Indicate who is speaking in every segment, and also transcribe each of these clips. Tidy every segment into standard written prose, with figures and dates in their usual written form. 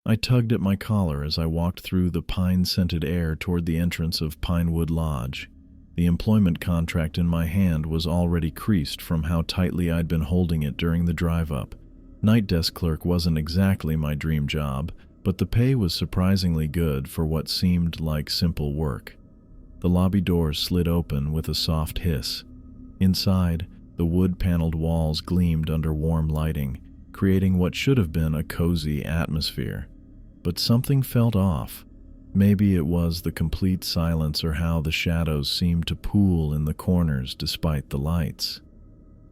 Speaker 1: I tugged at my collar as I walked through the pine-scented air toward the entrance of Pinewood Lodge. The employment contract in my hand was already creased from how tightly I'd been holding it during the drive-up. Night desk clerk wasn't exactly my dream job, but the pay was surprisingly good for what seemed like simple work. The lobby doors slid open with a soft hiss. Inside, the wood-paneled walls gleamed under warm lighting, creating what should have been a cozy atmosphere. But something felt off. Maybe it was the complete silence or how the shadows seemed to pool in the corners despite the lights.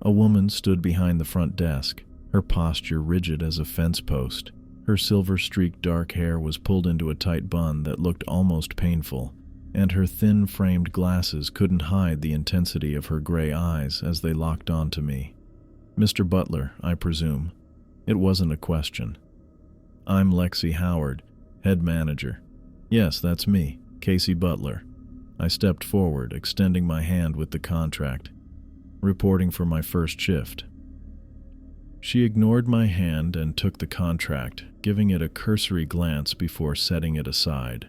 Speaker 1: A woman stood behind the front desk, her posture rigid as a fence post. Her silver-streaked dark hair was pulled into a tight bun that looked almost painful, and her thin-framed glasses couldn't hide the intensity of her gray eyes as they locked onto me. "Mr. Butler, I presume." It wasn't a question. "I'm Lexi Howard, head manager." "Yes, that's me, Casey Butler." I stepped forward, extending my hand with the contract. "Reporting for my first shift." She ignored my hand and took the contract, giving it a cursory glance before setting it aside.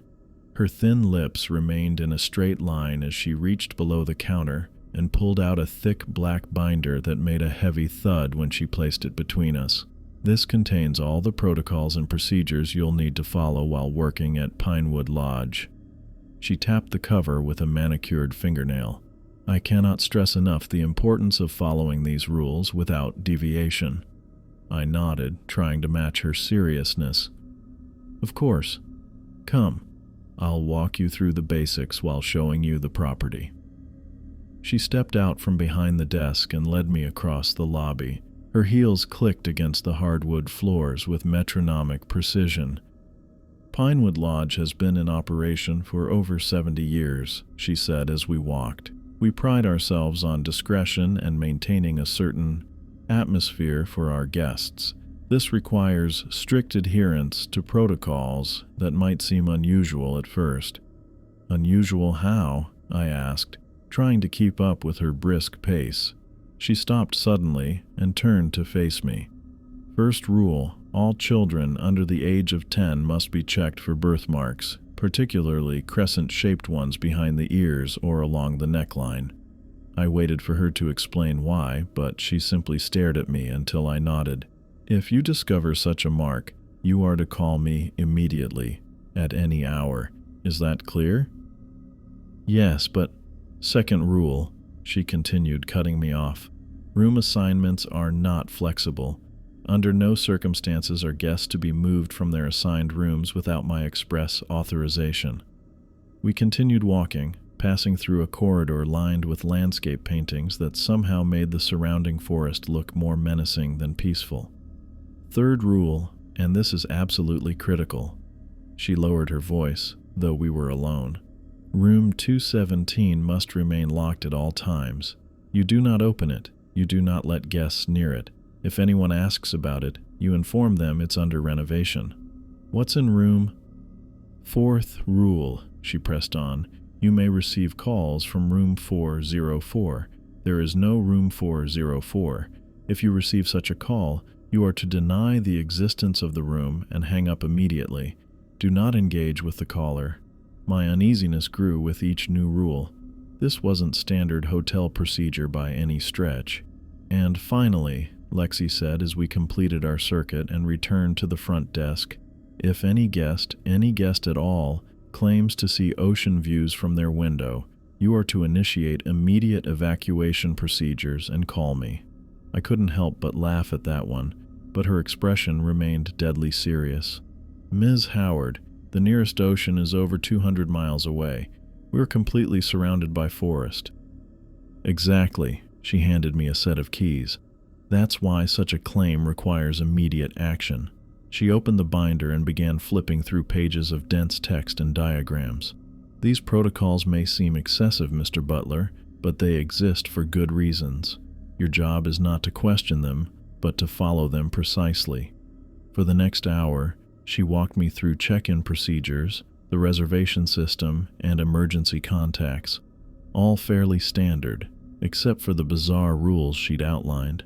Speaker 1: Her thin lips remained in a straight line as she reached below the counter and pulled out a thick black binder that made a heavy thud when she placed it between us. "This contains all the protocols and procedures you'll need to follow while working at Pinewood Lodge." She tapped the cover with a manicured fingernail. "I cannot stress enough the importance of following these rules without deviation." I nodded, trying to match her seriousness. "Of course. Come. I'll walk you through the basics while showing you the property." She stepped out from behind the desk and led me across the lobby. Her heels clicked against the hardwood floors with metronomic precision. "Pinewood Lodge has been in operation for over 70 years, she said as we walked. "We pride ourselves on discretion and maintaining a certain atmosphere for our guests. This requires strict adherence to protocols that might seem unusual at first." "Unusual how?" I asked, trying to keep up with her brisk pace. She stopped suddenly and turned to face me. "First rule, all children under the age of 10 must be checked for birthmarks, particularly crescent-shaped ones behind the ears or along the neckline." I waited for her to explain why, but she simply stared at me until I nodded. "If you discover such a mark, you are to call me immediately, at any hour. Is that clear?" "Yes, but—" "Second rule," she continued, cutting me off. "Room assignments are not flexible. Under no circumstances are guests to be moved from their assigned rooms without my express authorization." We continued walking, passing through a corridor lined with landscape paintings that somehow made the surrounding forest look more menacing than peaceful. "Third rule, and this is absolutely critical." She lowered her voice, though we were alone. "Room 217 must remain locked at all times. You do not open it. You do not let guests near it. If anyone asks about it, you inform them it's under renovation." "What's in room?" "Fourth rule," she pressed on. "You may receive calls from room 404. There is no room 404. If you receive such a call, you are to deny the existence of the room and hang up immediately. Do not engage with the caller." My uneasiness grew with each new rule. This wasn't standard hotel procedure by any stretch. "And finally," Lexi said as we completed our circuit and returned to the front desk, "if any guest at all, claims to see ocean views from their window, you are to initiate immediate evacuation procedures and call me." I couldn't help but laugh at that one, but her expression remained deadly serious. "Ms. Howard, the nearest ocean is over 200 miles away. We're completely surrounded by forest." "Exactly." She handed me a set of keys. "That's why such a claim requires immediate action." She opened the binder and began flipping through pages of dense text and diagrams. "These protocols may seem excessive, Mr. Butler, but they exist for good reasons. Your job is not to question them, but to follow them precisely." For the next hour, she walked me through check-in procedures, the reservation system, and emergency contacts. All fairly standard, except for the bizarre rules she'd outlined.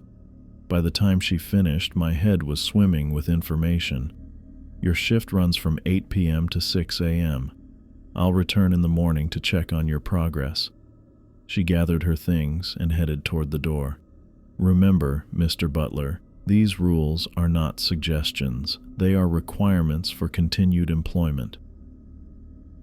Speaker 1: By the time she finished, my head was swimming with information. Your shift runs from 8 p.m. to 6 a.m. I'll return in the morning to check on your progress." She gathered her things and headed toward the door. "Remember, Mr. Butler, these rules are not suggestions. They are requirements for continued employment."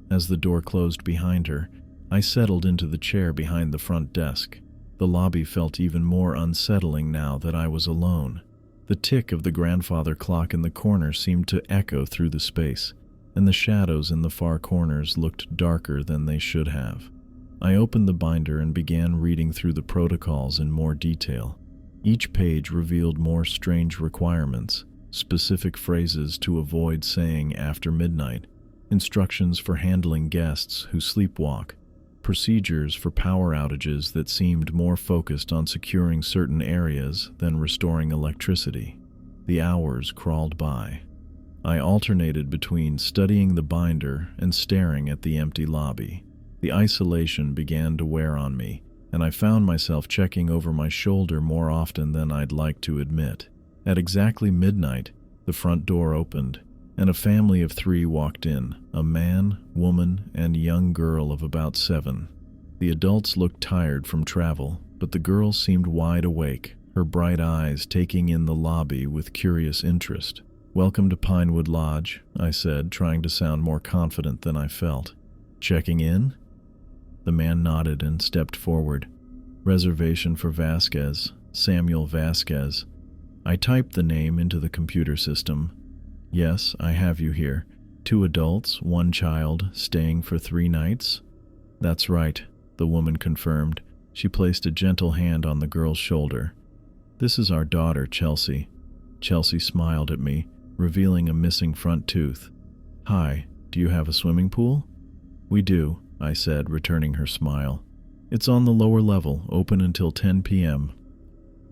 Speaker 1: As the door closed behind her, I settled into the chair behind the front desk. The lobby felt even more unsettling now that I was alone. The tick of the grandfather clock in the corner seemed to echo through the space, and the shadows in the far corners looked darker than they should have. I opened the binder and began reading through the protocols in more detail. Each page revealed more strange requirements, specific phrases to avoid saying after midnight, instructions for handling guests who sleepwalk, procedures for power outages that seemed more focused on securing certain areas than restoring electricity. The hours crawled by. I alternated between studying the binder and staring at the empty lobby. The isolation began to wear on me, and I found myself checking over my shoulder more often than I'd like to admit. At exactly midnight, the front door opened, and a family of 3 walked in, a man, woman, and young girl of about 7. The adults looked tired from travel, but the girl seemed wide awake, her bright eyes taking in the lobby with curious interest. "Welcome to Pinewood Lodge," I said, trying to sound more confident than I felt. "Checking in?" The man nodded and stepped forward. "Reservation for Vasquez, Samuel Vasquez." I typed the name into the computer system. "Yes, I have you here. 2 adults, 1 child, staying for 3 nights?" "That's right," the woman confirmed. She placed a gentle hand on the girl's shoulder. "This is our daughter, Chelsea." Chelsea smiled at me, revealing a missing front tooth. "Hi, do you have a swimming pool?" "We do," I said, returning her smile. "It's on the lower level, open until 10 p.m.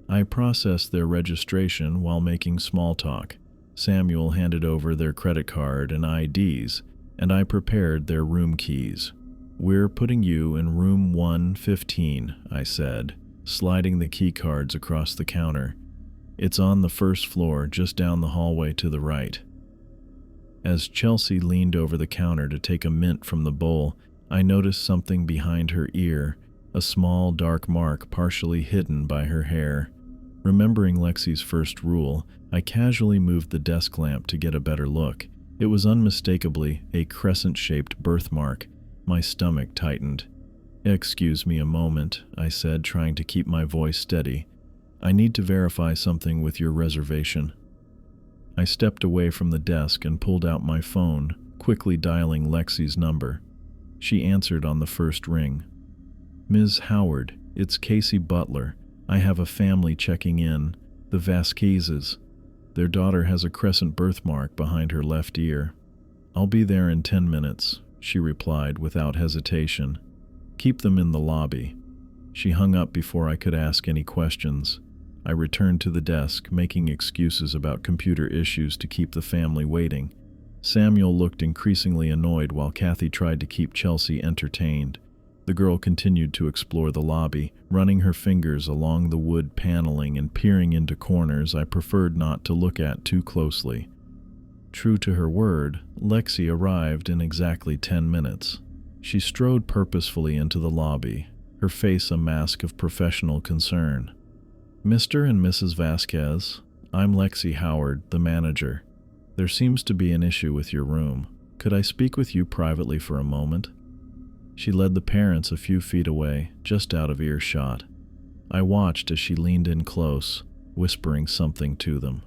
Speaker 1: I processed their registration while making small talk. Samuel handed over their credit card and IDs, and I prepared their room keys. "We're putting you in room 115, I said, sliding the key cards across the counter. "It's on the first floor, just down the hallway to the right." As Chelsea leaned over the counter to take a mint from the bowl, I noticed something behind her ear, a small dark mark partially hidden by her hair. Remembering Lexi's first rule, I casually moved the desk lamp to get a better look. It was unmistakably a crescent-shaped birthmark. My stomach tightened. "Excuse me a moment," I said, trying to keep my voice steady. "I need to verify something with your reservation." I stepped away from the desk and pulled out my phone, quickly dialing Lexi's number. She answered on the first ring. "Ms. Howard, it's Casey Butler. I have a family checking in, the Vasquezes. Their daughter has a crescent birthmark behind her left ear." "I'll be there in 10 minutes, she replied without hesitation. "Keep them in the lobby." She hung up before I could ask any questions. I returned to the desk, making excuses about computer issues to keep the family waiting. Samuel looked increasingly annoyed while Kathy tried to keep Chelsea entertained. The girl continued to explore the lobby, running her fingers along the wood paneling and peering into corners I preferred not to look at too closely. True to her word, Lexi arrived in exactly 10 minutes. She strode purposefully into the lobby, her face a mask of professional concern. "Mr. and Mrs. Vasquez, I'm Lexi Howard, the manager. There seems to be an issue with your room. Could I speak with you privately for a moment?" She led the parents a few feet away, just out of earshot. I watched as she leaned in close, whispering something to them.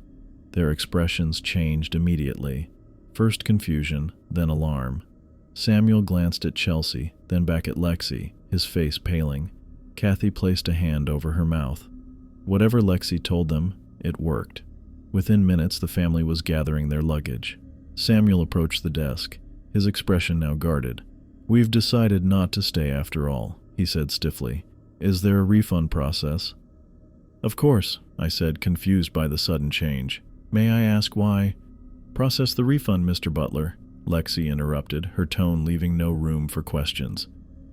Speaker 1: Their expressions changed immediately. First confusion, then alarm. Samuel glanced at Chelsea, then back at Lexi, his face paling. Kathy placed a hand over her mouth. Whatever Lexi told them, it worked. Within minutes, the family was gathering their luggage. Samuel approached the desk, his expression now guarded. "We've decided not to stay after all," he said stiffly. "Is there a refund process?" "Of course," I said, confused by the sudden change. "May I ask why?" "Process the refund, Mr. Butler," Lexi interrupted, her tone leaving no room for questions.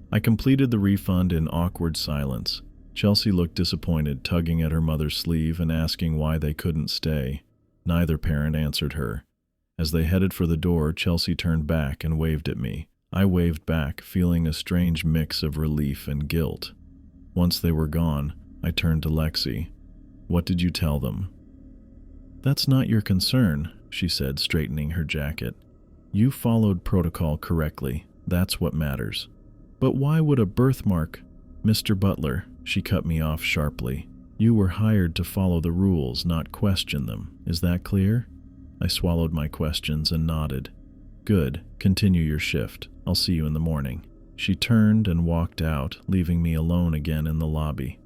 Speaker 1: I completed the refund in awkward silence. Chelsea looked disappointed, tugging at her mother's sleeve and asking why they couldn't stay. Neither parent answered her. As they headed for the door, Chelsea turned back and waved at me. I waved back, feeling a strange mix of relief and guilt. Once they were gone, I turned to Lexi. "What did you tell them?" "That's not your concern," she said, straightening her jacket. "You followed protocol correctly. That's what matters." "But why would a birthmark—" "Mr. Butler," she cut me off sharply. "You were hired to follow the rules, not question them. Is that clear?" I swallowed my questions and nodded. "Good. Continue your shift. I'll see you in the morning." She turned and walked out, leaving me alone again in the lobby.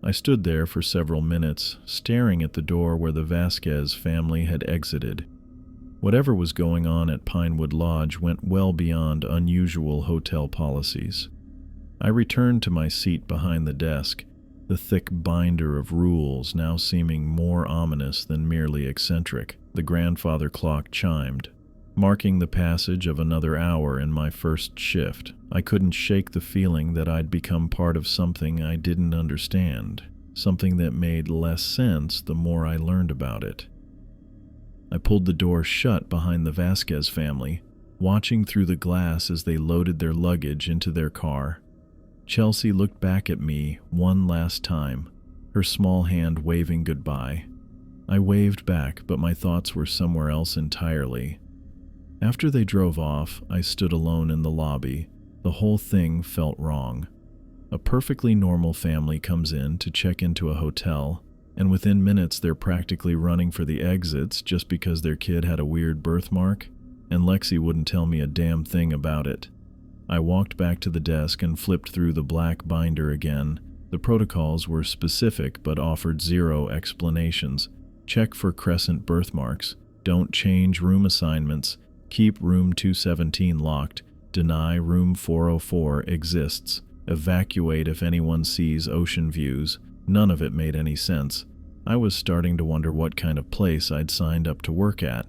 Speaker 1: I stood there for several minutes, staring at the door where the Vasquez family had exited. Whatever was going on at Pinewood Lodge went well beyond unusual hotel policies. I returned to my seat behind the desk, the thick binder of rules now seeming more ominous than merely eccentric. The grandfather clock chimed, marking the passage of another hour in my first shift. I couldn't shake the feeling that I'd become part of something I didn't understand, something that made less sense the more I learned about it. I pulled the door shut behind the Vasquez family, watching through the glass as they loaded their luggage into their car. Chelsea looked back at me one last time, her small hand waving goodbye. I waved back, but my thoughts were somewhere else entirely. After they drove off, I stood alone in the lobby. The whole thing felt wrong. A perfectly normal family comes in to check into a hotel, and within minutes they're practically running for the exits just because their kid had a weird birthmark, and Lexi wouldn't tell me a damn thing about it. I walked back to the desk and flipped through the black binder again. The protocols were specific but offered zero explanations. Check for crescent birthmarks. Don't change room assignments. Keep room 217 locked. Deny room 404 exists. Evacuate if anyone sees ocean views. None of it made any sense. I was starting to wonder what kind of place I'd signed up to work at.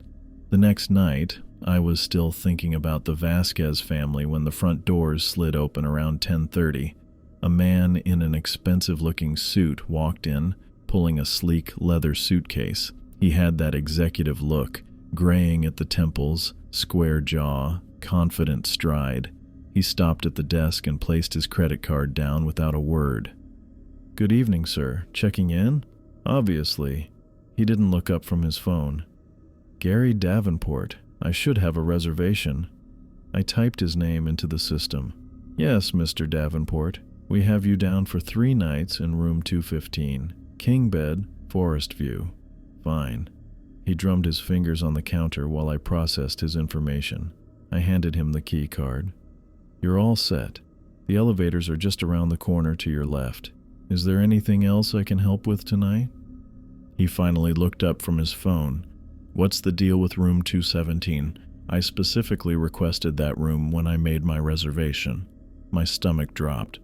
Speaker 1: The next night, I was still thinking about the Vasquez family when the front doors slid open around 10:30. A man in an expensive-looking suit walked in, pulling a sleek leather suitcase. He had that executive look, graying at the temples, square jaw, confident stride. He stopped at the desk and placed his credit card down without a word. "Good evening, sir. Checking in?" Obviously. He didn't look up from his phone. "Gary Davenport. I should have a reservation." I typed his name into the system. "Yes, Mr. Davenport. We have you down for 3 nights in room 215. King bed, forest view." "Fine." He drummed his fingers on the counter while I processed his information. I handed him the key card. "You're all set. The elevators are just around the corner to your left. Is there anything else I can help with tonight?" He finally looked up from his phone. "What's the deal with room 217? I specifically requested that room when I made my reservation." My stomach dropped.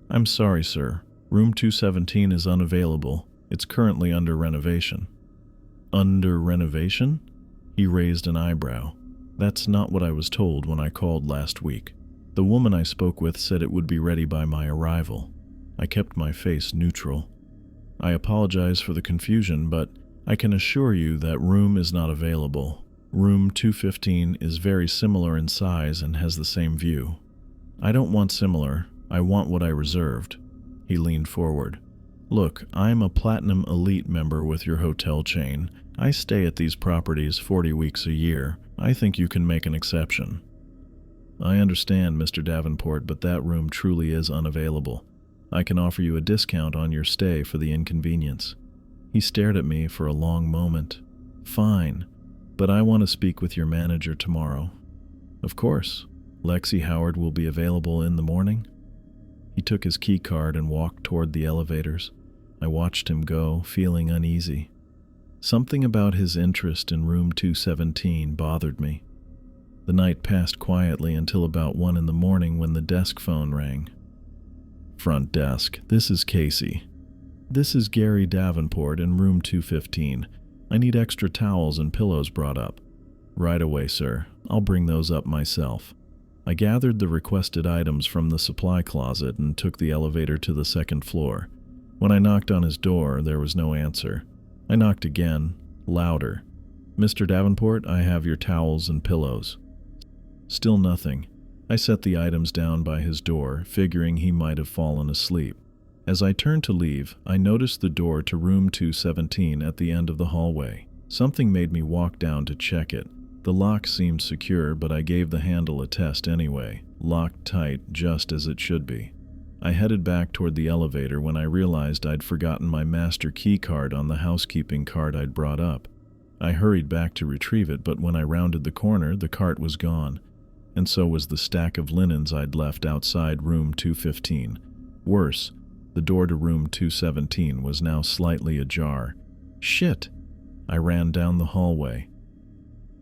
Speaker 1: "I'm sorry, sir. Room 217 is unavailable. It's currently under renovation." "Under renovation?" He raised an eyebrow. "That's not what I was told when I called last week. The woman I spoke with said it would be ready by my arrival." I kept my face neutral. "I apologize for the confusion, but I can assure you that room is not available. Room 215 is very similar in size and has the same view." "I don't want similar. I want what I reserved." He leaned forward. "Look, I'm a Platinum Elite member with your hotel chain. I stay at these properties 40 weeks a year. I think you can make an exception." "I understand, Mr. Davenport, but that room truly is unavailable. I can offer you a discount on your stay for the inconvenience." He stared at me for a long moment. "Fine, but I want to speak with your manager tomorrow." "Of course. Lexi Howard will be available in the morning?" He took his key card and walked toward the elevators. I watched him go, feeling uneasy. Something about his interest in room 217 bothered me. The night passed quietly until about 1 in the morning when the desk phone rang. "Front desk, this is Casey." "This is Gary Davenport in room 215. I need extra towels and pillows brought up." "Right away, sir. I'll bring those up myself." I gathered the requested items from the supply closet and took the elevator to the 2nd floor. When I knocked on his door, there was no answer. I knocked again, louder. Mr. Davenport, I have your towels and pillows. Still nothing. I set the items down by his door, figuring he might have fallen asleep. As I turned to leave, I noticed the door to room 217 at the end of the hallway. Something made me walk down to check it. The lock seemed secure, but I gave the handle a test anyway, locked tight just as it should be. I headed back toward the elevator when I realized I'd forgotten my master key card on the housekeeping cart I'd brought up. I hurried back to retrieve it, but when I rounded the corner, the cart was gone, and so was the stack of linens I'd left outside room 215. Worse, the door to room 217 was now slightly ajar. Shit! I ran down the hallway.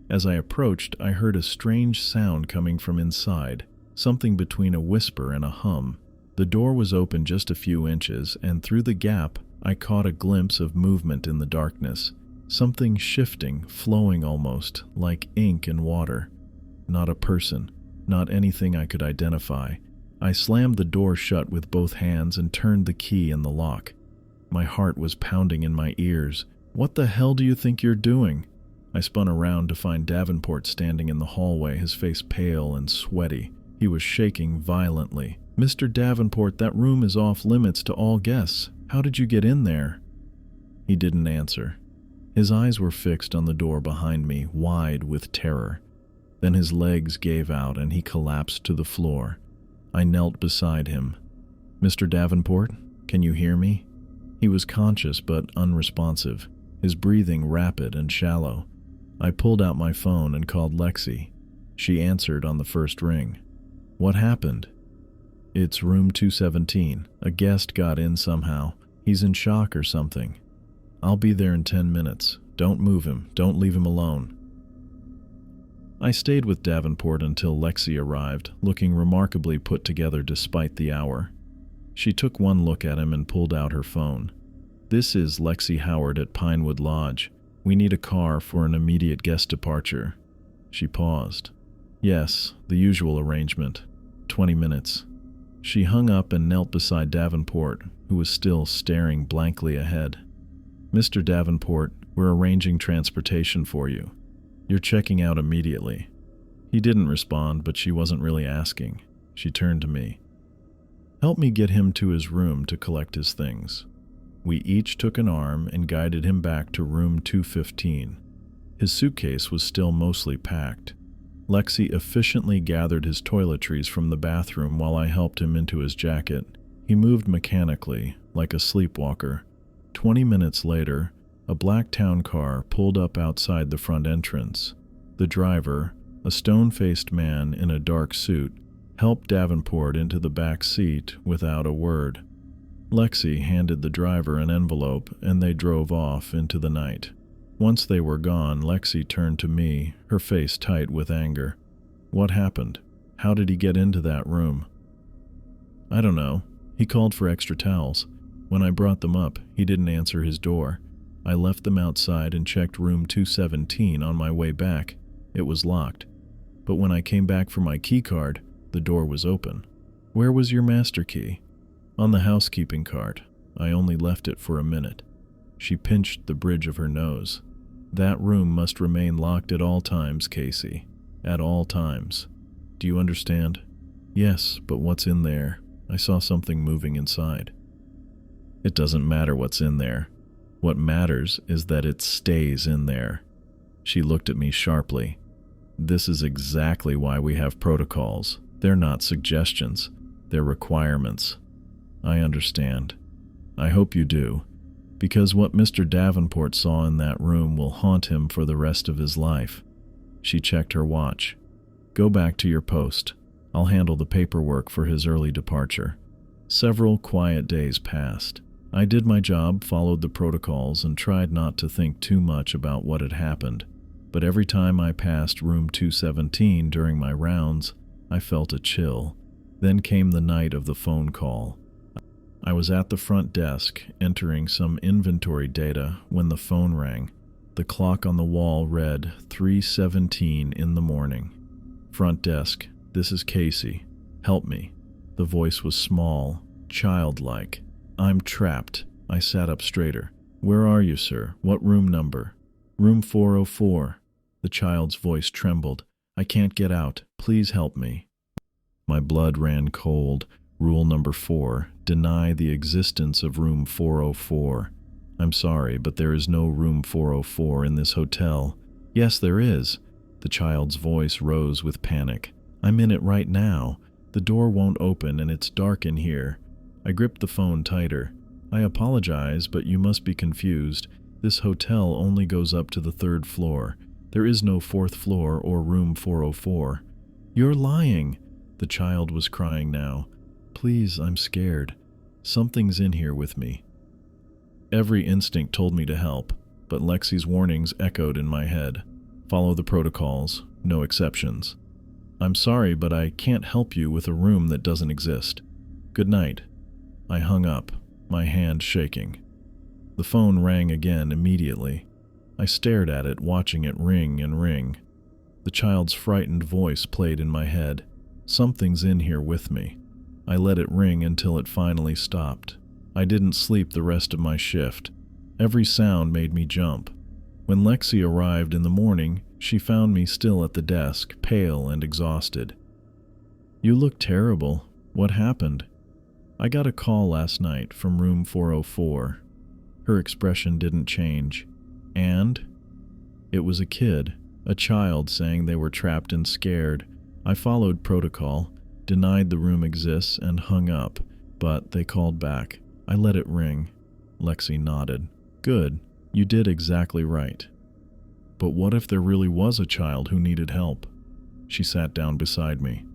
Speaker 1: As I approached, I heard a strange sound coming from inside, something between a whisper and a hum. The door was open just a few inches, and through the gap, I caught a glimpse of movement in the darkness. Something shifting, flowing almost, like ink and water. Not a person, not anything I could identify. I slammed the door shut with both hands and turned the key in the lock. My heart was pounding in my ears. What the hell do you think you're doing? I spun around to find Davenport standing in the hallway, his face pale and sweaty. He was shaking violently. Mr. Davenport, that room is off limits to all guests. How did you get in there? He didn't answer. His eyes were fixed on the door behind me, wide with terror. Then his legs gave out and he collapsed to the floor. I knelt beside him. Mr. Davenport, can you hear me? He was conscious but unresponsive, his breathing rapid and shallow. I pulled out my phone and called Lexi. She answered on the first ring. What happened? It's room 217. A guest got in somehow. He's in shock or something. I'll be there in 10 minutes. Don't move him. Don't leave him alone. I stayed with Davenport until Lexi arrived, looking remarkably put together despite the hour. She took one look at him and pulled out her phone. This is Lexi Howard at Pinewood Lodge. We need a car for an immediate guest departure. She paused. Yes, the usual arrangement. 20 minutes. She hung up and knelt beside Davenport, who was still staring blankly ahead. Mr. Davenport, we're arranging transportation for you. You're checking out immediately. He didn't respond, but she wasn't really asking. She turned to me. Help me get him to his room to collect his things. We each took an arm and guided him back to room 215. His suitcase was still mostly packed. Lexi efficiently gathered his toiletries from the bathroom while I helped him into his jacket. He moved mechanically, like a sleepwalker. 20 minutes later, a black town car pulled up outside the front entrance. The driver, a stone-faced man in a dark suit, helped Davenport into the back seat without a word. Lexi handed the driver an envelope, and they drove off into the night. Once they were gone, Lexi turned to me, her face tight with anger. What happened? How did he get into that room? I don't know. He called for extra towels. When I brought them up, he didn't answer his door. I left them outside and checked room 217 on my way back. It was locked. But when I came back for my key card, the door was open. Where was your master key? On the housekeeping cart. I only left it for a minute. She pinched the bridge of her nose. That room must remain locked at all times, Casey. At all times. Do you understand? Yes, but what's in there? I saw something moving inside. It doesn't matter what's in there. What matters is that it stays in there. She looked at me sharply. This is exactly why we have protocols. They're not suggestions. They're requirements. I understand. I hope you do. Because what Mr. Davenport saw in that room will haunt him for the rest of his life. She checked her watch. Go back to your post. I'll handle the paperwork for his early departure. Several quiet days passed. I did my job, followed the protocols, and tried not to think too much about what had happened. But every time I passed room 217 during my rounds, I felt a chill. Then came the night of the phone call. I was at the front desk, entering some inventory data, when the phone rang. The clock on the wall read 3:17 in the morning. Front desk, this is Casey. Help me. The voice was small, childlike. I'm trapped. I sat up straighter. Where are you, sir? What room number? Room 404. The child's voice trembled. I can't get out. Please help me. My blood ran cold. Rule number 4. Deny the existence of room 404. I'm sorry, but there is no room 404 in this hotel. Yes, there is. The child's voice rose with panic. I'm in it right now. The door won't open and it's dark in here. I gripped the phone tighter. I apologize, but you must be confused. This hotel only goes up to the 3rd floor. There is no 4th floor or room 404. You're lying. The child was crying now. Please, I'm scared. Something's in here with me. Every instinct told me to help, but Lexi's warnings echoed in my head. Follow the protocols, no exceptions. I'm sorry, but I can't help you with a room that doesn't exist. Good night. I hung up, my hand shaking. The phone rang again immediately. I stared at it, watching it ring and ring. The child's frightened voice played in my head. Something's in here with me. I let it ring until it finally stopped. I didn't sleep the rest of my shift. Every sound made me jump. When Lexi arrived in the morning, she found me still at the desk, pale and exhausted. You look terrible. What happened? I got a call last night from room 404. Her expression didn't change. And? It was a kid, a child saying they were trapped and scared. I followed protocol, denied the room exists, and hung up, but they called back. I let it ring. Lexi nodded. Good. You did exactly right. But what if there really was a child who needed help? She sat down beside me.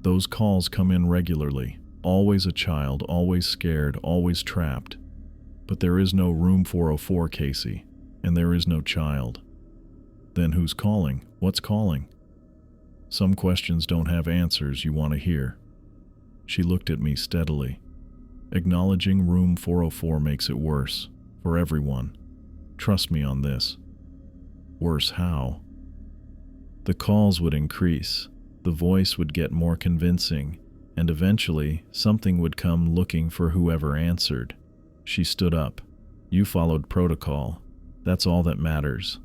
Speaker 1: Those calls come in regularly. Always a child, always scared, always trapped. But there is no room 404, Casey, and there is no child. Then who's calling? What's calling? Some questions don't have answers you want to hear. She looked at me steadily. Acknowledging room 404 makes it worse, for everyone. Trust me on this. Worse how? The calls would increase, the voice would get more convincing, and eventually something would come looking for whoever answered. She stood up. You followed protocol. That's all that matters.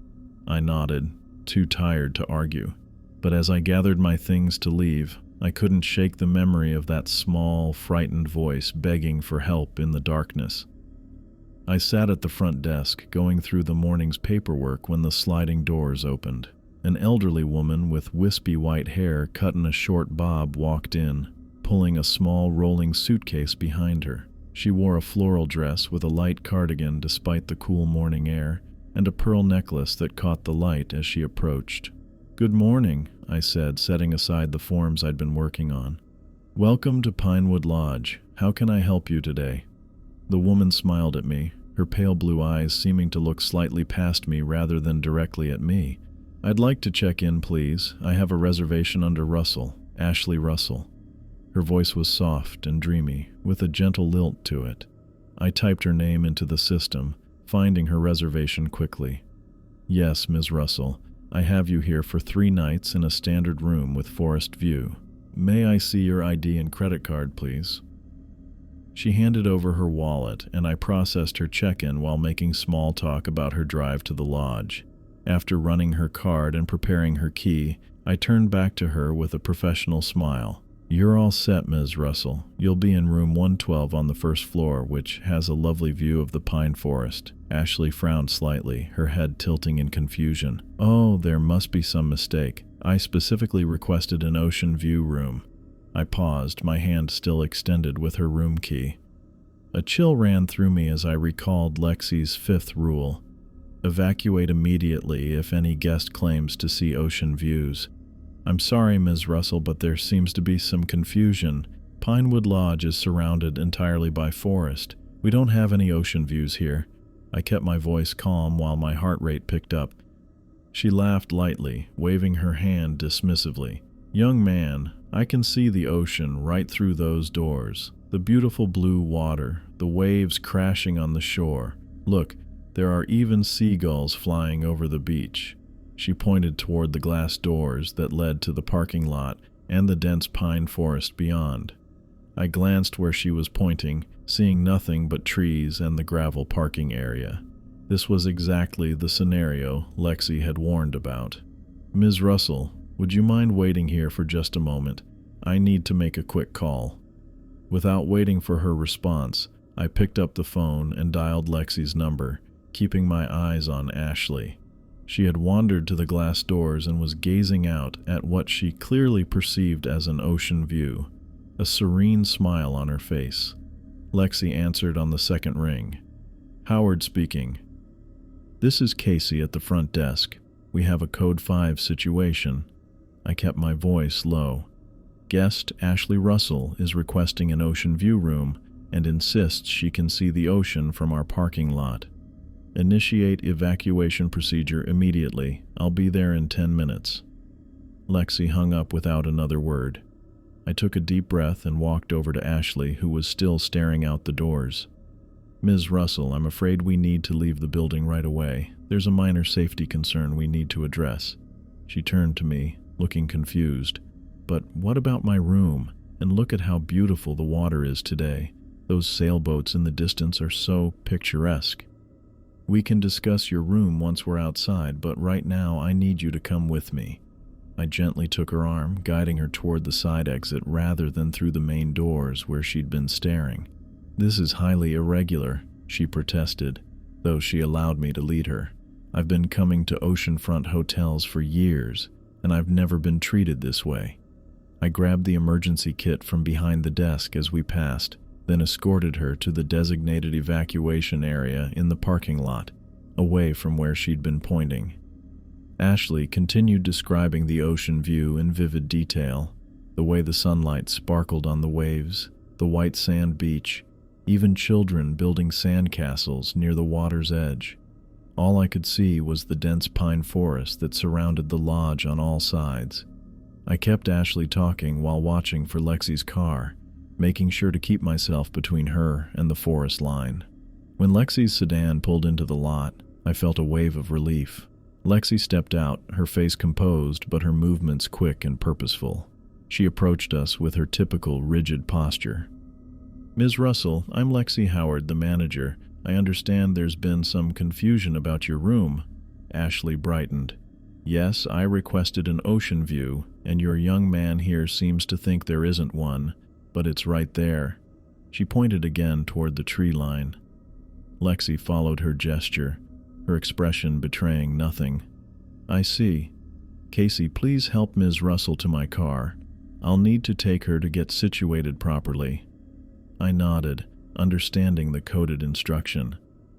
Speaker 1: I nodded, too tired to argue. But as I gathered my things to leave, I couldn't shake the memory of that small, frightened voice begging for help in the darkness. I sat at the front desk, going through the morning's paperwork when the sliding doors opened. An elderly woman with wispy white hair cut in a short bob walked in, pulling a small rolling suitcase behind her. She wore a floral dress with a light cardigan despite the cool morning air, and a pearl necklace that caught the light as she approached. Good morning, I said, setting aside the forms I'd been working on. Welcome to Pinewood Lodge. How can I help you today? The woman smiled at me, her pale blue eyes seeming to look slightly past me rather than directly at me. I'd like to check in, please. I have a reservation under Russell, Ashley Russell. Her voice was soft and dreamy, with a gentle lilt to it. I typed her name into the system, finding her reservation quickly. Yes, Ms. Russell. I have you here for 3 nights in a standard room with forest view. May I see your ID and credit card, please? She handed over her wallet, and I processed her check-in while making small talk about her drive to the lodge. After running her card and preparing her key, I turned back to her with a professional smile. You're all set, Ms. Russell. You'll be in room 112 on the 1st floor, which has a lovely view of the pine forest. Ashley frowned slightly, her head tilting in confusion. Oh, there must be some mistake. I specifically requested an ocean view room. I paused, my hand still extended with her room key. A chill ran through me as I recalled Lexi's 5th rule. Evacuate immediately if any guest claims to see ocean views. I'm sorry, Ms. Russell, but there seems to be some confusion. Pinewood Lodge is surrounded entirely by forest. We don't have any ocean views here. I kept my voice calm while my heart rate picked up. She laughed lightly, waving her hand dismissively. Young man, I can see the ocean right through those doors. The beautiful blue water, the waves crashing on the shore. Look, there are even seagulls flying over the beach. She pointed toward the glass doors that led to the parking lot and the dense pine forest beyond. I glanced where she was pointing, seeing nothing but trees and the gravel parking area. This was exactly the scenario Lexi had warned about. "Ms. Russell, would you mind waiting here for just a moment? I need to make a quick call." Without waiting for her response, I picked up the phone and dialed Lexi's number, keeping my eyes on Ashley. She had wandered to the glass doors and was gazing out at what she clearly perceived as an ocean view, a serene smile on her face. Lexi answered on the second ring. "Howard speaking. This is Casey at the front desk. We have a Code 5 situation." I kept my voice low. "Guest Ashley Russell is requesting an ocean view room and insists she can see the ocean from our parking lot. Initiate evacuation procedure immediately. I'll be there in 10 minutes." Lexi hung up without another word. I took a deep breath and walked over to Ashley, who was still staring out the doors. "Ms. Russell, I'm afraid we need to leave the building right away. There's a minor safety concern we need to address." She turned to me, looking confused. "But what about my room? And look at how beautiful the water is today. Those sailboats in the distance are so picturesque." "We can discuss your room once we're outside, but right now I need you to come with me." I gently took her arm, guiding her toward the side exit rather than through the main doors where she'd been staring. "This is highly irregular," she protested, though she allowed me to lead her. "I've been coming to oceanfront hotels for years, and I've never been treated this way." I grabbed the emergency kit from behind the desk as we passed, then escorted her to the designated evacuation area in the parking lot, away from where she'd been pointing. Ashley continued describing the ocean view in vivid detail, the way the sunlight sparkled on the waves, the white sand beach, even children building sandcastles near the water's edge. All I could see was the dense pine forest that surrounded the lodge on all sides. I kept Ashley talking while watching for Lexi's car, making sure to keep myself between her and the forest line. When Lexi's sedan pulled into the lot, I felt a wave of relief. Lexi stepped out, her face composed but her movements quick and purposeful. She approached us with her typical rigid posture. "Ms. Russell, I'm Lexi Howard, the manager. I understand there's been some confusion about your room." Ashley brightened. "Yes, I requested an ocean view, and your young man here seems to think there isn't one, but it's right there." She pointed again toward the tree line. Lexi followed her gesture, her expression betraying nothing. "I see. Casey, please help Ms. Russell to my car. I'll need to take her to get situated properly." I nodded, understanding the coded instruction.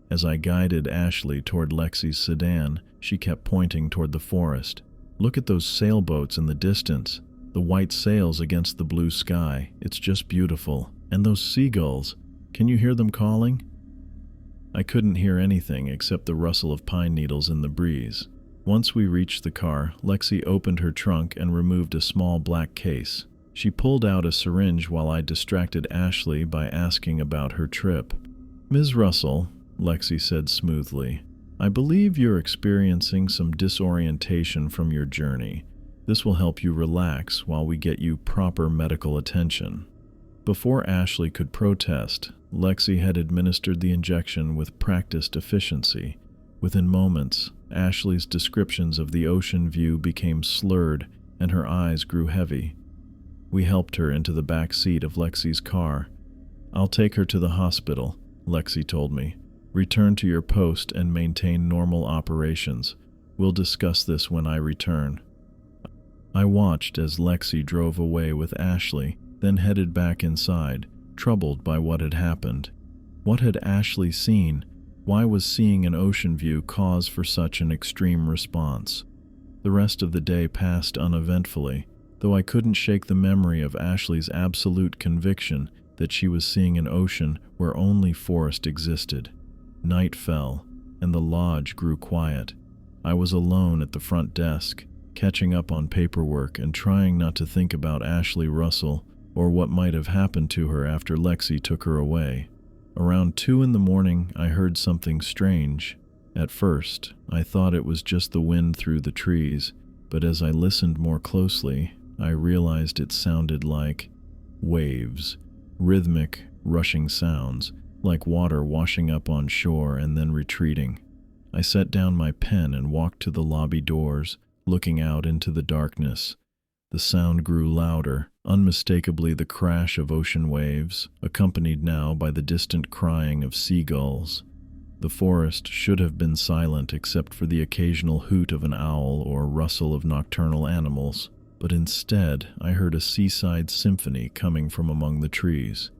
Speaker 1: As I guided Ashley toward Lexi's sedan, she kept pointing toward the forest. "Look at those sailboats in the distance. The white sails against the blue sky. It's just beautiful. And those seagulls. Can you hear them calling?" I couldn't hear anything except the rustle of pine needles in the breeze. Once we reached the car, Lexi opened her trunk and removed a small black case. She pulled out a syringe while I distracted Ashley by asking about her trip. "Ms. Russell," Lexi said smoothly, "I believe you're experiencing some disorientation from your journey. This will help you relax while we get you proper medical attention." Before Ashley could protest, Lexi had administered the injection with practiced efficiency. Within moments, Ashley's descriptions of the ocean view became slurred and her eyes grew heavy. We helped her into the back seat of Lexi's car. "I'll take her to the hospital," Lexi told me. "Return to your post and maintain normal operations. We'll discuss this when I return." I watched as Lexi drove away with Ashley, then headed back inside, troubled by what had happened. What had Ashley seen? Why was seeing an ocean view cause for such an extreme response? The rest of the day passed uneventfully, though I couldn't shake the memory of Ashley's absolute conviction that she was seeing an ocean where only forest existed. Night fell, and the lodge grew quiet. I was alone at the front desk, catching up on paperwork and trying not to think about Ashley Russell or what might have happened to her after Lexi took her away. Around 2 a.m, I heard something strange. At first, I thought it was just the wind through the trees, but as I listened more closely, I realized it sounded like waves, rhythmic, rushing sounds, like water washing up on shore and then retreating. I set down my pen and walked to the lobby doors, looking out into the darkness. The sound grew louder, unmistakably the crash of ocean waves, accompanied now by the distant crying of seagulls. The forest should have been silent except for the occasional hoot of an owl or rustle of nocturnal animals, but instead I heard a seaside symphony coming from among the trees.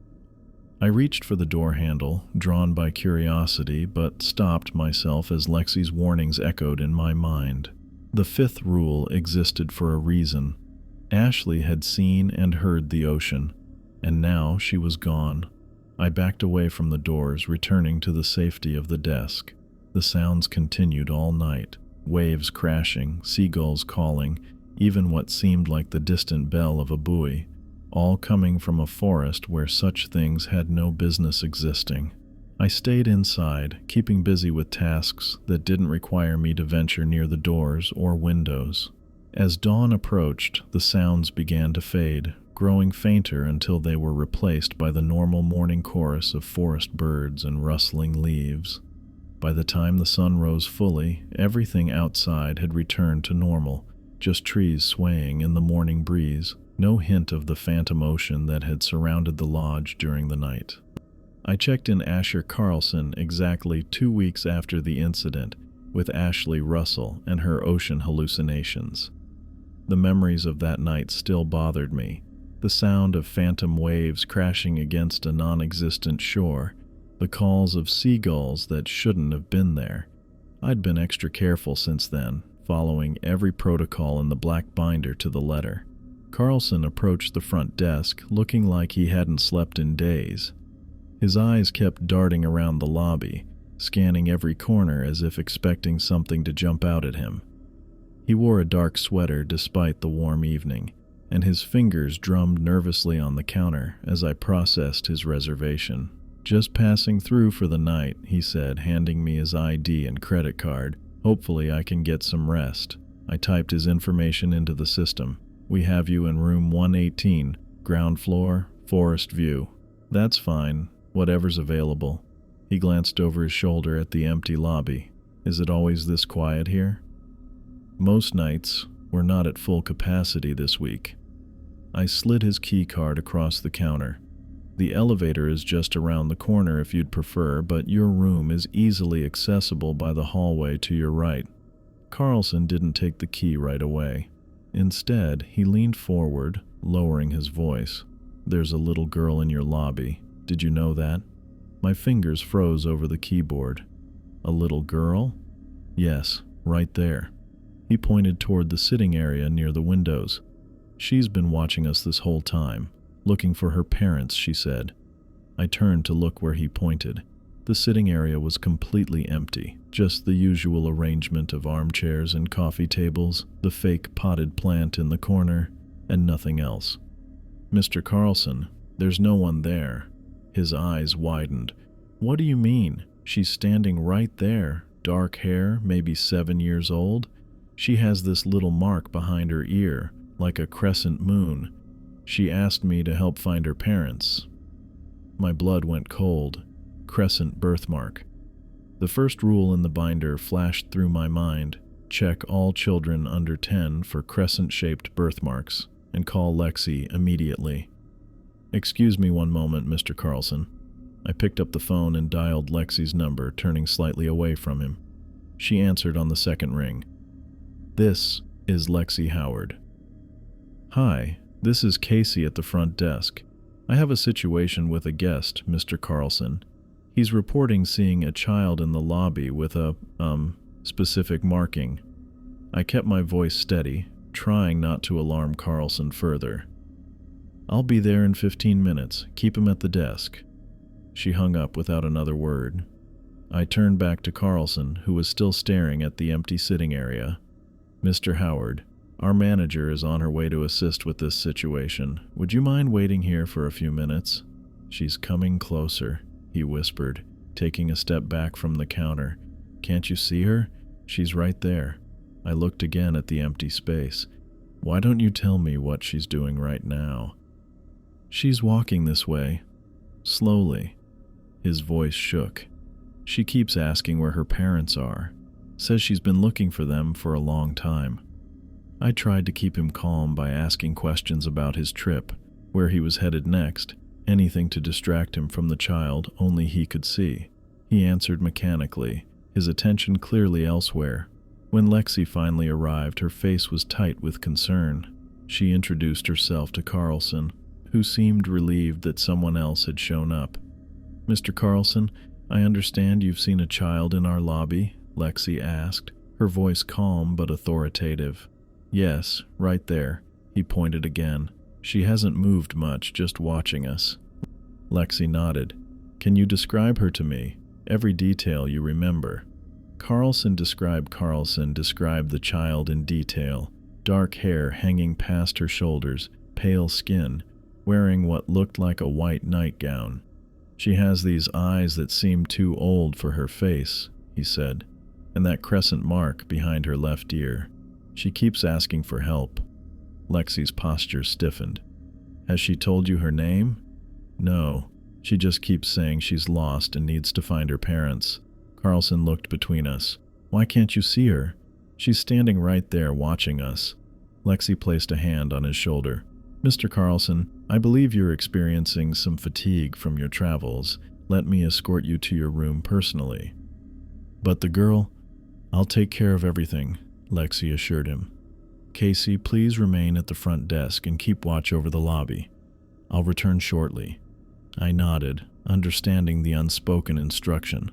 Speaker 1: I reached for the door handle, drawn by curiosity, but stopped myself as Lexi's warnings echoed in my mind. The fifth rule existed for a reason. Ashley had seen and heard the ocean, and now she was gone. I backed away from the doors, returning to the safety of the desk. The sounds continued all night, waves crashing, seagulls calling, even what seemed like the distant bell of a buoy, all coming from a forest where such things had no business existing. I stayed inside, keeping busy with tasks that didn't require me to venture near the doors or windows. As dawn approached, the sounds began to fade, growing fainter until they were replaced by the normal morning chorus of forest birds and rustling leaves. By the time the sun rose fully, everything outside had returned to normal, just trees swaying in the morning breeze, no hint of the phantom ocean that had surrounded the lodge during the night. I checked in Asher Carlson exactly 2 weeks after the incident with Ashley Russell and her ocean hallucinations. The memories of that night still bothered me. The sound of phantom waves crashing against a non-existent shore, the calls of seagulls that shouldn't have been there. I'd been extra careful since then, following every protocol in the black binder to the letter. Carlson approached the front desk, looking like he hadn't slept in days. His eyes kept darting around the lobby, scanning every corner as if expecting something to jump out at him. He wore a dark sweater despite the warm evening, and his fingers drummed nervously on the counter as I processed his reservation. "Just passing through for the night," he said, handing me his ID and credit card. "Hopefully I can get some rest." I typed his information into the system. "We have you in room 118, ground floor, forest view." "That's fine, whatever's available." He glanced over his shoulder at the empty lobby. "Is it always this quiet here?" "Most nights. We're not at full capacity this week." I slid his key card across the counter. "The elevator is just around the corner if you'd prefer, but your room is easily accessible by the hallway to your right." Carlson didn't take the key right away. Instead, he leaned forward, lowering his voice. "There's a little girl in your lobby. Did you know that?" My fingers froze over the keyboard. "A little girl?" "Yes, right there." He pointed toward the sitting area near the windows. "She's been watching us this whole time, looking for her parents," she said. I turned to look where he pointed. The sitting area was completely empty, just the usual arrangement of armchairs and coffee tables, the fake potted plant in the corner, and nothing else. "Mr. Carlson, there's no one there." His eyes widened. "What do you mean? She's standing right there, dark hair, maybe 7 years old. She has this little mark behind her ear, like a crescent moon. She asked me to help find her parents." My blood went cold. Crescent birthmark. The first rule in the binder flashed through my mind: check all children under 10 for crescent-shaped birthmarks, and call Lexi immediately. "Excuse me one moment, Mr. Carlson." I picked up the phone and dialed Lexi's number, turning slightly away from him. She answered on the second ring. "This is Lexi Howard." "Hi, this is Casey at the front desk. I have a situation with a guest, Mr. Carlson. He's reporting seeing a child in the lobby with a, specific marking." I kept my voice steady, trying not to alarm Carlson further. "I'll be there in 15 minutes. Keep him at the desk." She hung up without another word. I turned back to Carlson, who was still staring at the empty sitting area. "Mr. Howard, our manager is on her way to assist with this situation. Would you mind waiting here for a few minutes?" "She's coming closer," he whispered, taking a step back from the counter. "Can't you see her? She's right there." I looked again at the empty space. "Why don't you tell me what she's doing right now?" "She's walking this way. Slowly." His voice shook. "She keeps asking where her parents are. Says she's been looking for them for a long time. I tried to keep him calm by asking questions about his trip, where he was headed next, anything to distract him from the child only he could see. He answered mechanically, his attention clearly elsewhere. When Lexi finally arrived, her face was tight with concern. She introduced herself to Carlson, who seemed relieved that someone else had shown up. "Mr. Carlson, I understand you've seen a child in our lobby?" Lexi asked, her voice calm but authoritative. "Yes, right there." He pointed again. "She hasn't moved much, just watching us." Lexi nodded. "Can you describe her to me? Every detail you remember." Carlson described the child in detail. Dark hair hanging past her shoulders, pale skin, wearing what looked like a white nightgown. "She has these eyes that seem too old for her face," he said, "and that crescent mark behind her left ear. She keeps asking for help." Lexi's posture stiffened. "Has she told you her name?" "No. She just keeps saying she's lost and needs to find her parents." Carlson looked between us. "Why can't you see her? She's standing right there watching us." Lexi placed a hand on his shoulder. "Mr. Carlson, I believe you're experiencing some fatigue from your travels. Let me escort you to your room personally." "But the girl—" "I'll take care of everything," Lexi assured him. "Casey, please remain at the front desk and keep watch over the lobby. I'll return shortly." I nodded, understanding the unspoken instruction.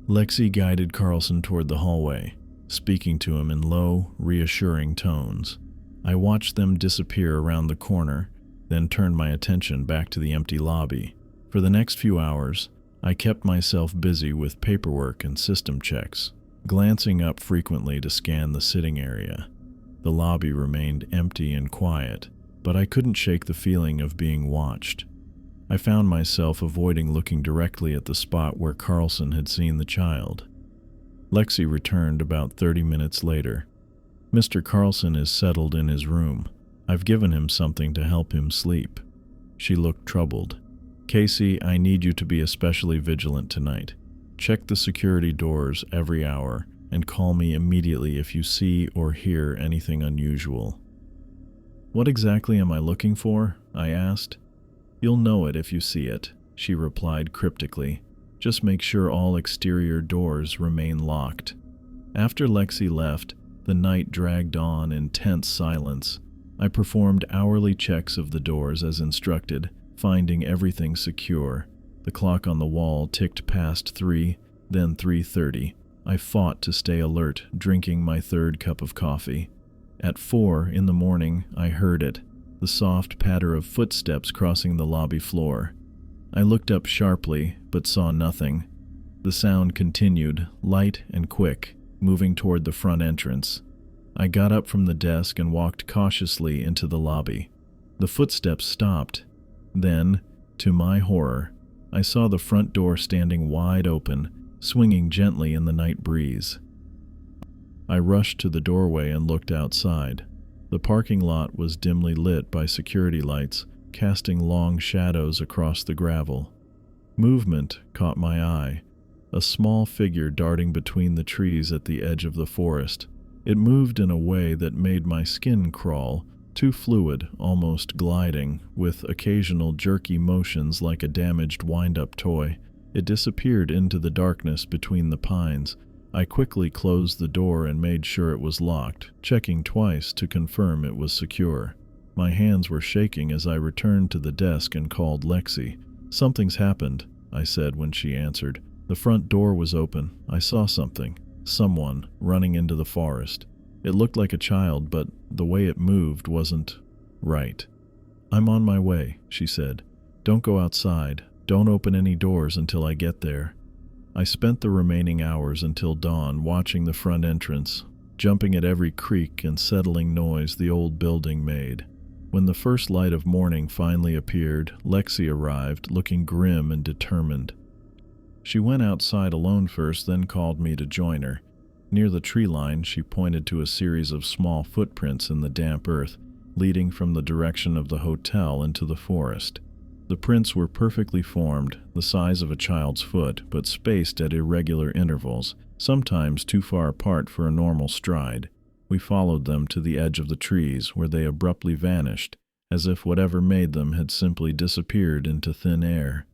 Speaker 1: Lexi guided Carlson toward the hallway, speaking to him in low, reassuring tones. I watched them disappear around the corner, then turned my attention back to the empty lobby. For the next few hours, I kept myself busy with paperwork and system checks, glancing up frequently to scan the sitting area. The lobby remained empty and quiet, but I couldn't shake the feeling of being watched. I found myself avoiding looking directly at the spot where Carlson had seen the child. Lexi returned about 30 minutes later. "Mr. Carlson is settled in his room. I've given him something to help him sleep." She looked troubled. "Casey, I need you to be especially vigilant tonight. Check the security doors every hour and call me immediately if you see or hear anything unusual." "What exactly am I looking for?" I asked. "You'll know it if you see it," she replied cryptically. "Just make sure all exterior doors remain locked." After Lexi left, the night dragged on in tense silence. I performed hourly checks of the doors as instructed, finding everything secure. The clock on the wall ticked past 3, then 3:30. I fought to stay alert, drinking my third cup of coffee. At 4 in the morning, I heard it, the soft patter of footsteps crossing the lobby floor. I looked up sharply, but saw nothing. The sound continued, light and quick, moving toward the front entrance. I got up from the desk and walked cautiously into the lobby. The footsteps stopped. Then, to my horror, I saw the front door standing wide open, swinging gently in the night breeze. I rushed to the doorway and looked outside. The parking lot was dimly lit by security lights, casting long shadows across the gravel. Movement caught my eye, a small figure darting between the trees at the edge of the forest. It moved in a way that made my skin crawl, too fluid, almost gliding, with occasional jerky motions like a damaged wind-up toy. It disappeared into the darkness between the pines. I quickly closed the door and made sure it was locked, checking twice to confirm it was secure. My hands were shaking as I returned to the desk and called Lexi. "Something's happened," I said when she answered. "The front door was open. I saw something. Someone running into the forest. It looked like a child, but the way it moved wasn't right." "I'm on my way," she said. "Don't go outside. Don't open any doors until I get there." I spent the remaining hours until dawn watching the front entrance, jumping at every creak and settling noise the old building made. When the first light of morning finally appeared, Lexi arrived, looking grim and determined. She went outside alone first, then called me to join her. Near the tree line, she pointed to a series of small footprints in the damp earth, leading from the direction of the hotel into the forest. The prints were perfectly formed, the size of a child's foot, but spaced at irregular intervals, sometimes too far apart for a normal stride. We followed them to the edge of the trees, where they abruptly vanished, as if whatever made them had simply disappeared into thin air.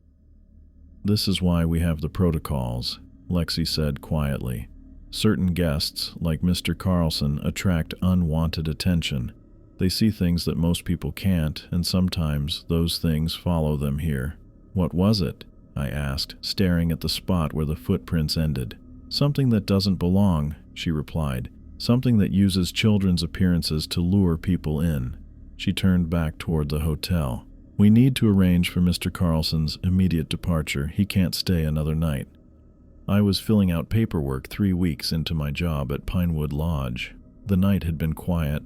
Speaker 1: "This is why we have the protocols," Lexi said quietly. "Certain guests, like Mr. Carlson, attract unwanted attention. They see things that most people can't, and sometimes those things follow them here." "What was it?" I asked, staring at the spot where the footprints ended. "Something that doesn't belong," she replied. "Something that uses children's appearances to lure people in." She turned back toward the hotel. "We need to arrange for Mr. Carlson's immediate departure. He can't stay another night." I was filling out paperwork 3 weeks into my job at Pinewood Lodge. The night had been quiet.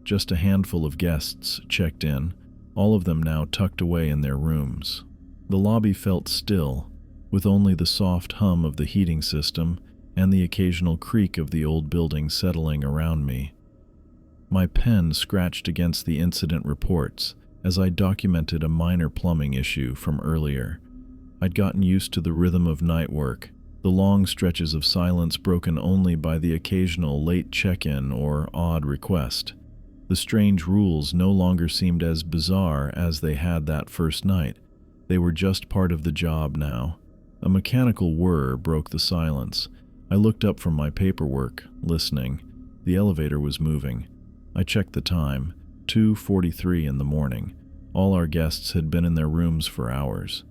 Speaker 1: Just a handful of guests checked in, all of them now tucked away in their rooms. The lobby felt still, with only the soft hum of the heating system and the occasional creak of the old building settling around me. My pen scratched against the incident reports as I documented a minor plumbing issue from earlier. I'd gotten used to the rhythm of night work, the long stretches of silence broken only by the occasional late check-in or odd request. The strange rules no longer seemed as bizarre as they had that first night. They were just part of the job now. A mechanical whir broke the silence. I looked up from my paperwork, listening. The elevator was moving. I checked the time, 2:43 in the morning. All our guests had been in their rooms for hours.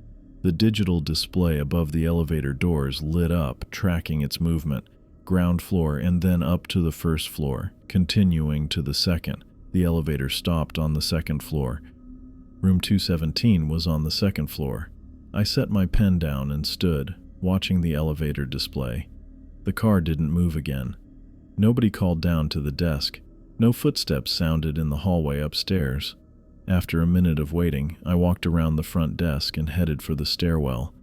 Speaker 1: The digital display above the elevator doors lit up, tracking its movement, ground floor and then up to the first floor, continuing to the second. The elevator stopped on the second floor. Room 217 was on the second floor. I set my pen down and stood, watching the elevator display. The car didn't move again. Nobody called down to the desk. No footsteps sounded in the hallway upstairs. After a minute of waiting, I walked around the front desk and headed for the stairwell.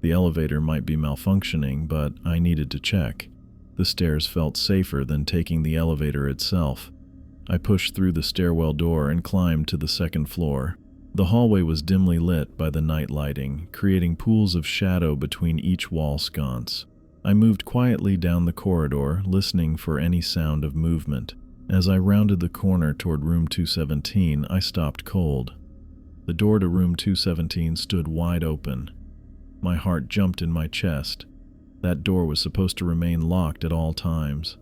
Speaker 1: The elevator might be malfunctioning, but I needed to check. The stairs felt safer than taking the elevator itself. I pushed through the stairwell door and climbed to the second floor. The hallway was dimly lit by the night lighting, creating pools of shadow between each wall sconce. I moved quietly down the corridor, listening for any sound of movement. As I rounded the corner toward room 217, I stopped cold. The door to room 217 stood wide open. My heart jumped in my chest. That door was supposed to remain locked at all times.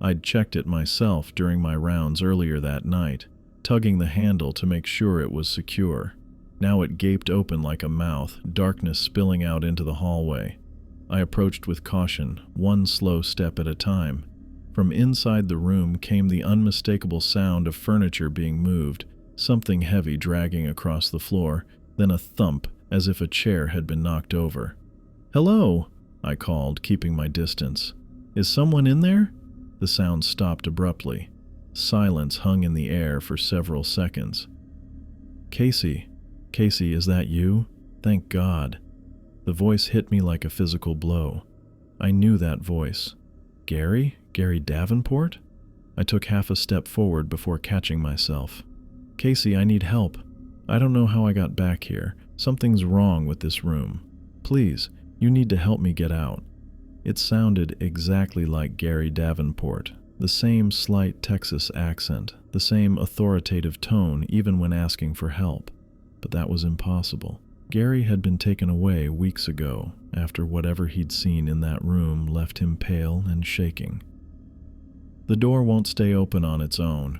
Speaker 1: I'd checked it myself during my rounds earlier that night, tugging the handle to make sure it was secure. Now it gaped open like a mouth, darkness spilling out into the hallway. I approached with caution, one slow step at a time. From inside the room came the unmistakable sound of furniture being moved, something heavy dragging across the floor, then a thump as if a chair had been knocked over. "Hello," I called, keeping my distance. "Is someone in there?" The sound stopped abruptly. Silence hung in the air for several seconds. Casey, is that you? Thank God." The voice hit me like a physical blow. I knew that voice. Gary Davenport? I took half a step forward before catching myself. "Casey, I need help. I don't know how I got back here. Something's wrong with this room. Please, you need to help me get out." It sounded exactly like Gary Davenport, the same slight Texas accent, the same authoritative tone even when asking for help. But that was impossible. Gary had been taken away weeks ago, after whatever he'd seen in that room left him pale and shaking. "The door won't stay open on its own,"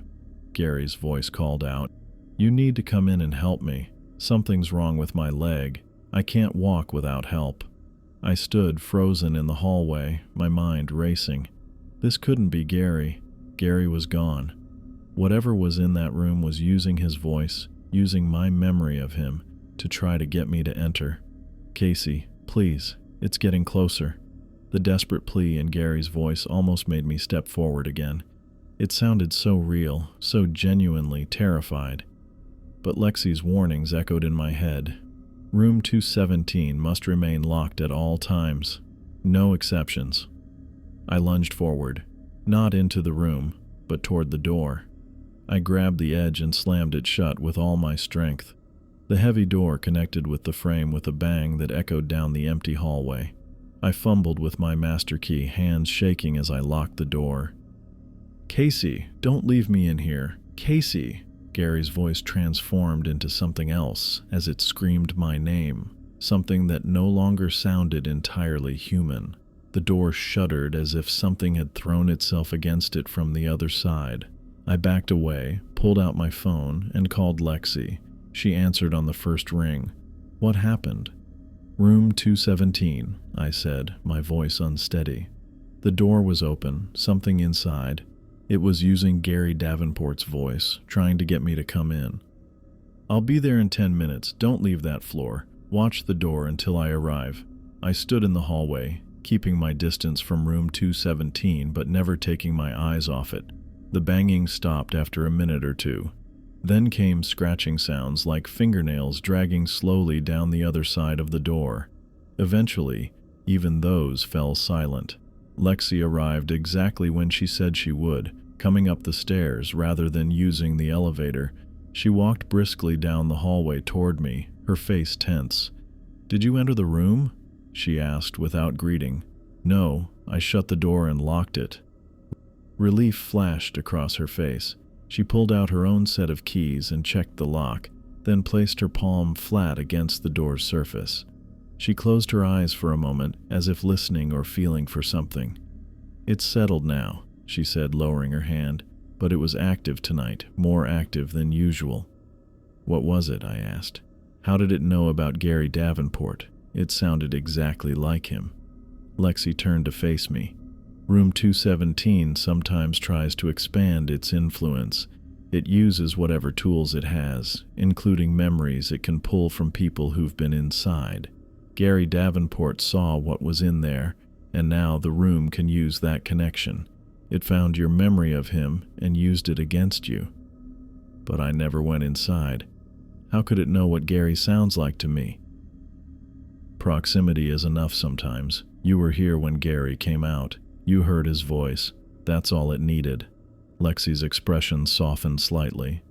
Speaker 1: Gary's voice called out. "You need to come in and help me. Something's wrong with my leg. I can't walk without help." I stood frozen in the hallway, my mind racing. This couldn't be Gary. Gary was gone. Whatever was in that room was using his voice, using my memory of him, to try to get me to enter. "Casey, please, it's getting closer." The desperate plea in Gary's voice almost made me step forward again. It sounded so real, so genuinely terrified. But Lexi's warnings echoed in my head. Room 217 must remain locked at all times. No exceptions. I lunged forward, not into the room, but toward the door. I grabbed the edge and slammed it shut with all my strength. The heavy door connected with the frame with a bang that echoed down the empty hallway. I fumbled with my master key, hands shaking as I locked the door. "Casey, don't leave me in here. Casey!" Gary's voice transformed into something else as it screamed my name, something that no longer sounded entirely human. The door shuddered as if something had thrown itself against it from the other side. I backed away, pulled out my phone, and called Lexi. She answered on the first ring. "What happened?" "Room 217, I said, my voice unsteady. The door was open, something inside. It was using Gary Davenport's voice, trying to get me to come in. "I'll be there in 10 minutes. Don't leave that floor. Watch the door until I arrive." I stood in the hallway, keeping my distance from room 217 but never taking my eyes off it. The banging stopped after a minute or two. Then came scratching sounds like fingernails dragging slowly down the other side of the door. Eventually, even those fell silent. Lexi arrived exactly when she said she would, coming up the stairs rather than using the elevator. She walked briskly down the hallway toward me, her face tense. "Did you enter the room?" she asked without greeting. "No, I shut the door and locked it." Relief flashed across her face. She pulled out her own set of keys and checked the lock, then placed her palm flat against the door's surface. She closed her eyes for a moment, as if listening or feeling for something. "It's settled now," she said, lowering her hand, "but it was active tonight, more active than usual." "What was it?" I asked. "How did it know about Gary Davenport? It sounded exactly like him." Lexi turned to face me. "Room 217 sometimes tries to expand its influence. It uses whatever tools it has, including memories it can pull from people who've been inside. Gary Davenport saw what was in there, and now the room can use that connection. It found your memory of him and used it against you." "But I never went inside. How could it know what Gary sounds like to me?" "Proximity is enough sometimes. You were here when Gary came out. You heard his voice. That's all it needed." Lexi's expression softened slightly.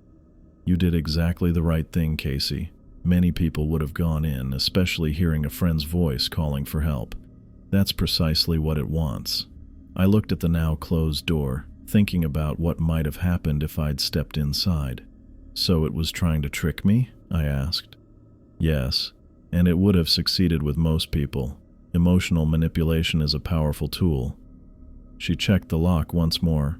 Speaker 1: "You did exactly the right thing, Casey. Many people would have gone in, especially hearing a friend's voice calling for help. That's precisely what it wants." I looked at the now closed door, thinking about what might have happened if I'd stepped inside. "So it was trying to trick me?" I asked. "Yes, and it would have succeeded with most people. Emotional manipulation is a powerful tool." She checked the lock once more.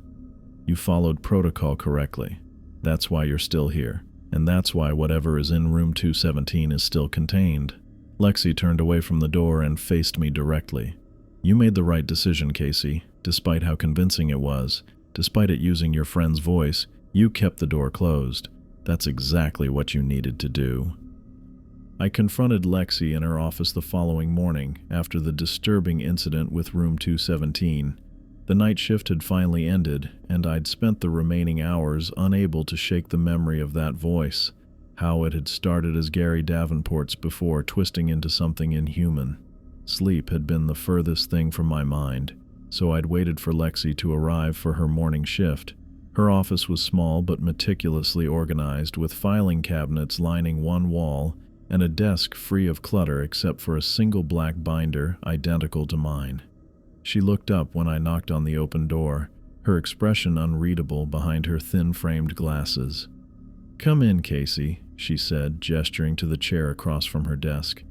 Speaker 1: "You followed protocol correctly. That's why you're still here. And that's why whatever is in room 217 is still contained." Lexi turned away from the door and faced me directly. "You made the right decision, Casey. Despite how convincing it was, despite it using your friend's voice, you kept the door closed. That's exactly what you needed to do." I confronted Lexi in her office the following morning after the disturbing incident with room 217. The night shift had finally ended, and I'd spent the remaining hours unable to shake the memory of that voice, how it had started as Gary Davenport's before twisting into something inhuman. Sleep had been the furthest thing from my mind, so I'd waited for Lexi to arrive for her morning shift. Her office was small but meticulously organized, with filing cabinets lining one wall and a desk free of clutter except for a single black binder identical to mine. She looked up when I knocked on the open door, her expression unreadable behind her thin-framed glasses. "Come in, Casey," she said, gesturing to the chair across from her desk.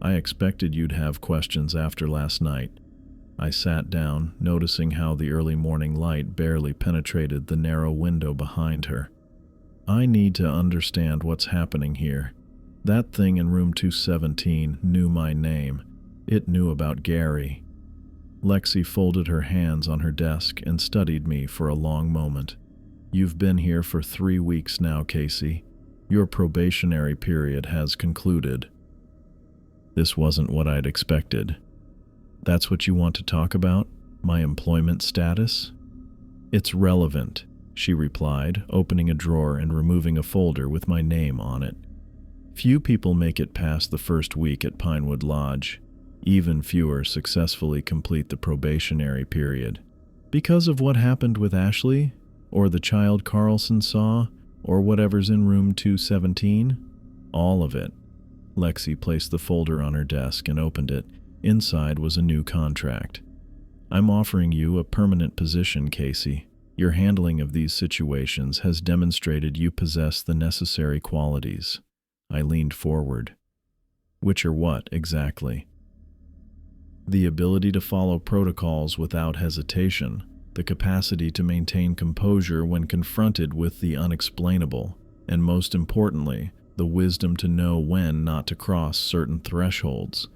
Speaker 1: "I expected you'd have questions after last night." I sat down, noticing how the early morning light barely penetrated the narrow window behind her. "I need to understand what's happening here. That thing in room 217 knew my name. It knew about Gary." Lexi folded her hands on her desk and studied me for a long moment. "You've been here for 3 weeks now, Casey. Your probationary period has concluded." This wasn't what I'd expected. "That's what you want to talk about? My employment status?" "It's relevant," she replied, opening a drawer and removing a folder with my name on it. "Few people make it past the first week at Pinewood Lodge. Even fewer successfully complete the probationary period. Because of what happened with Ashley? Or the child Carlson saw? Or whatever's in room 217? All of it." Lexi placed the folder on her desk and opened it, Inside was a new contract. I'm offering you a permanent position, Casey. Your handling of these situations has demonstrated you possess the necessary qualities. I leaned forward. Which are what, exactly? The ability to follow protocols without hesitation, the capacity to maintain composure when confronted with the unexplainable, and most importantly, the wisdom to know when not to cross certain thresholds.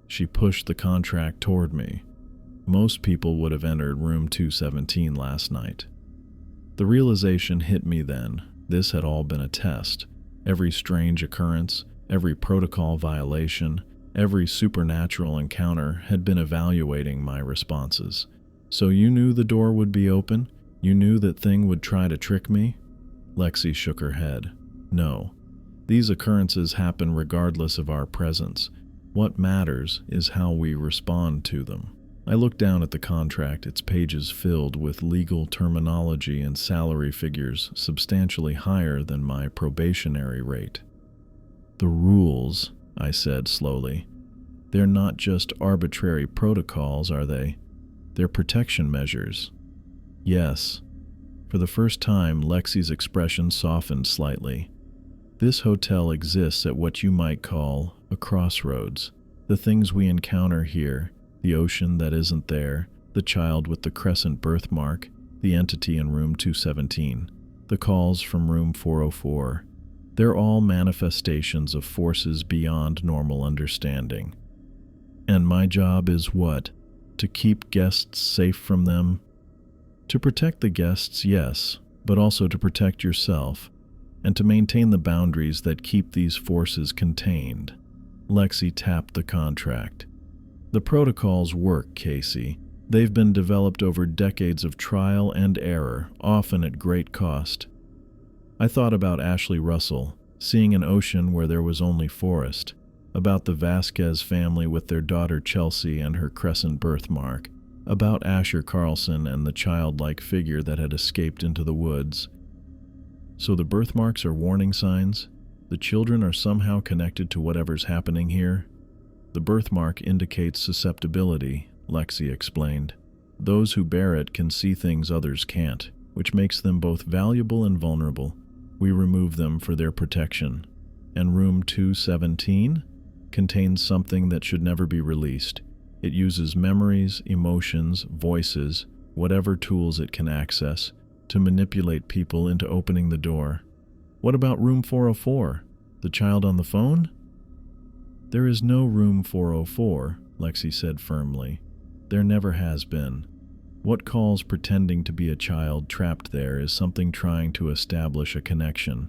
Speaker 1: She pushed the contract toward me. Most people would have entered room 217 last night. The realization hit me then. This had all been a test. Every strange occurrence, every protocol violation, every supernatural encounter had been evaluating my responses. So you knew the door would be open? You knew that thing would try to trick me? Lexi shook her head. No. These occurrences happen regardless of our presence. What matters is how we respond to them. I looked down at the contract, its pages filled with legal terminology and salary figures substantially higher than my probationary rate. The rules, I said slowly. They're not just arbitrary protocols, are they? They're protection measures. Yes. For the first time, Lexi's expression softened slightly. This hotel exists at what you might call a crossroads. The things we encounter here, the ocean that isn't there, the child with the crescent birthmark, the entity in room 217, the calls from room 404, they're all manifestations of forces beyond normal understanding. And my job is what? To keep guests safe from them? To protect the guests, yes, but also to protect yourself, and to maintain the boundaries that keep these forces contained. Lexi tapped the contract. The protocols work, Casey. They've been developed over decades of trial and error, often at great cost. I thought about Ashley Russell, seeing an ocean where there was only forest, about the Vasquez family with their daughter Chelsea and her crescent birthmark, about Asher Carlson and the childlike figure that had escaped into the woods. So the birthmarks are warning signs? The children are somehow connected to whatever's happening here? The birthmark indicates susceptibility, Lexi explained. Those who bear it can see things others can't, which makes them both valuable and vulnerable. We remove them for their protection. And room 217 contains something that should never be released. It uses memories, emotions, voices, whatever tools it can access, to manipulate people into opening the door. What about room 404? The child on the phone? There is no room 404, Lexi said firmly. There never has been. What calls pretending to be a child trapped there is something trying to establish a connection.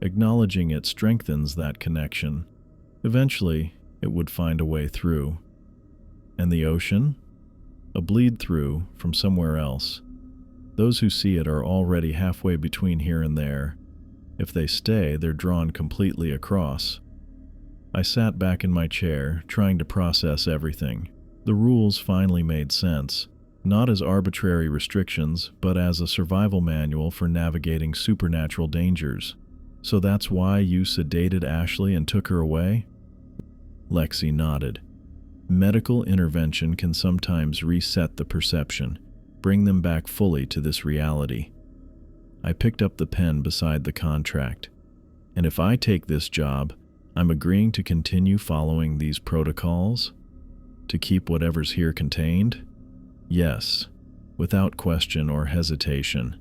Speaker 1: Acknowledging it strengthens that connection. Eventually, it would find a way through. And the ocean? A bleed through from somewhere else. Those who see it are already halfway between here and there. If they stay, they're drawn completely across. I sat back in my chair, trying to process everything. The rules finally made sense, not as arbitrary restrictions, but as a survival manual for navigating supernatural dangers. So that's why you sedated Ashley and took her away? Lexi nodded. Medical intervention can sometimes reset the perception, bring them back fully to this reality. I picked up the pen beside the contract. And if I take this job, I'm agreeing to continue following these protocols? To keep whatever's here contained? Yes, without question or hesitation.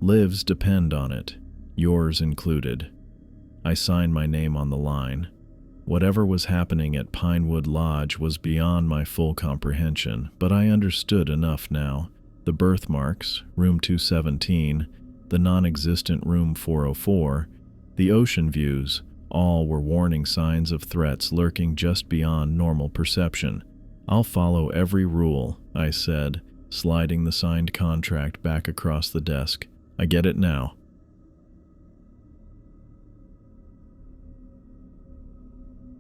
Speaker 1: Lives depend on it, yours included. I signed my name on the line. Whatever was happening at Pinewood Lodge was beyond my full comprehension, but I understood enough now. The birthmarks, room 217, the non-existent room 404, the ocean views, all were warning signs of threats lurking just beyond normal perception. I'll follow every rule, I said, sliding the signed contract back across the desk. I get it now.